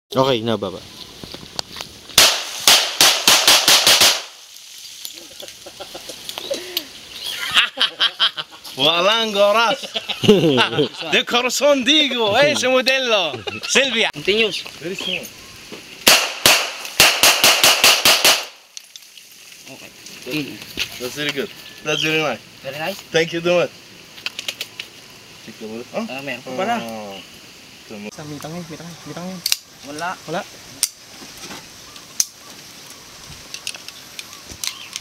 Okay, nababa. Walang oras. De corazon digo, ese modello. Silvia. Continuous. Very small. Okay. That's very good. That's very nice. Very nice. Thank you so much. Take a look. Oh? Meron pa pala. Sa mitangin. Wala. Wala.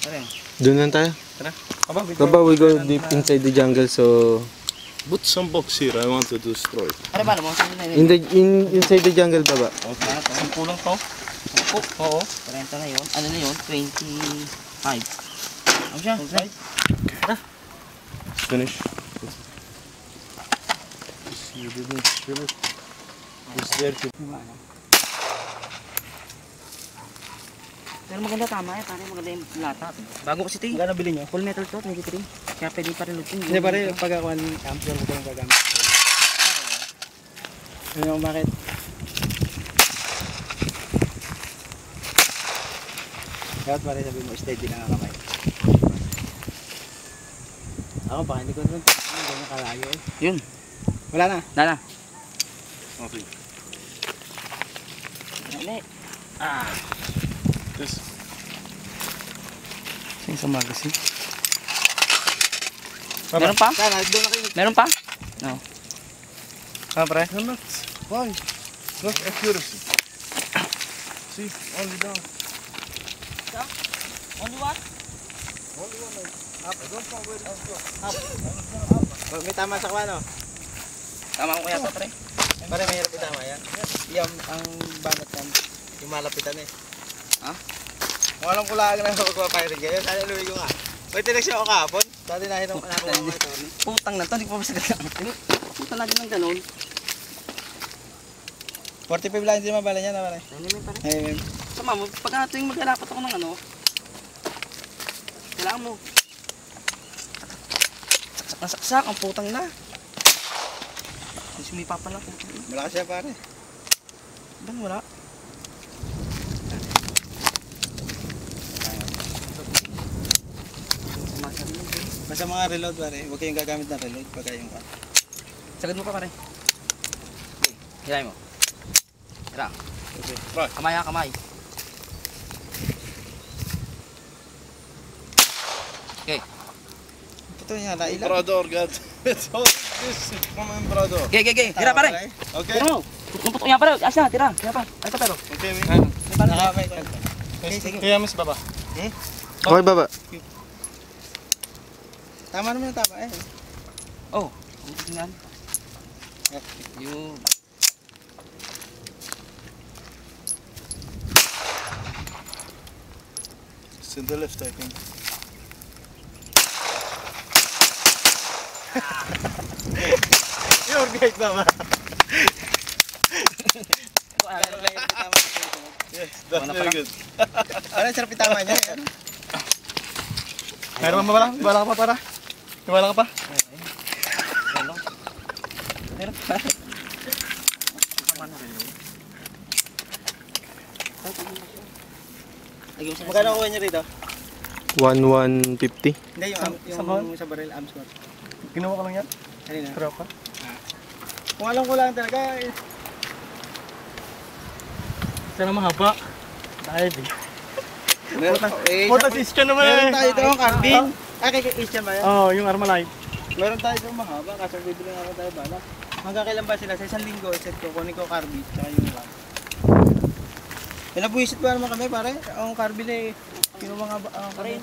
Ano yun? Doon lang tayo. Tara. Baba, we go deep inside the jungle, so... Put some box here. I want to destroy it. Ano ba mo? Inside the jungle, baba. Okay. Sampu lang to? Sampu? Oo. 40 na yun. Ano na yun? 25. Ano siya? Okay. Tara. Finish. You didn't feel it. It's there to... Pero maganda tama eh. Pare maganda yung lata. Bago kasi ito eh. Magkano bili nyo? Full metal to, 23. Kaya pwede pa rin lutin. Hindi pare, pag ako ang amper ko yung gagamit. Ano yung bakit? Dapat pare sabi mo, steady lang ang kamay. Ako baka hindi ko rin ganyan kalayo eh. Yun. Wala na. Dala. Okay. Dali. This. Sing sa magasin. Meron pa? Doon na kayo. Meron pa? No. Pre? Not. Why? Look accuracy. See, only down. Only one? Only one like up. I don't know where it's going. Up. May tama sa kwano. Tama ko kaya to, pre. Pare mahirap itama yan. Yung ang banat yan. Yung malapitan eh. Ha? Kung alam ko lang na magpapahirin kayo, sana iluwi ko nga. May tinag siya ako kahapon. Dati nakuha ko ito. Putang na to, hindi ko pa masagot na. Putang lagi ng ganun. 45 lang hindi mabala niya na pare. Hindi may pare. Hey, ma'am. Sama mo, pag tuwing mag-alapat ako ng ano, kailangan mo. Saksak na saksak, ang putang na. Sumipa pa lang putang na. Malakas siya pare. Bang wala? Basta mga reload pare, huwag kayong gagamit ng reload pag kayong ka. Sagad mo pa pare. Okay, hilay mo. Tira. Right. Kamay ha, kamay. Okay. Ito niya, nailang. Embrador, God. It's all this is from Embrador. Okay. Tira pare. Okay? Tira mo. Putok yan pare. Asa, tira. Tira pa. Ito pero. Okay, me. Nakamay ko. Kaya mas baba. Okay, baba. Tama naman yung tama eh. Oh, ang tingnan. Yun. It's in the left, I think. You're great naman. Yes, that's very good. Parang sarap itama niya. Meron ba wala? Wala ka pa para? Wala ka pa? Ano? Meron pa. Magkano kuha niya rito? 1,150. Hindi, yung sa baril, arms war. Ginawa ko lang yan. Kanina. Tropa. Kung alam ko lang talaga, Sana mahaba. Dahil Putas Christian naman meron tayo ito ang carbine. Kay Christian ba yan? Oo, yung Armalite. Meron tayo ito mahaba, kaso bibili nga tayo bala. Hanggang kailan ba sila? Sa isang linggo, set ko, kunin ko carbine, tsaka yung RAM. Pinabuisit ba naman kami pare? Ang carbine eh, kinuha nga ba? Pare,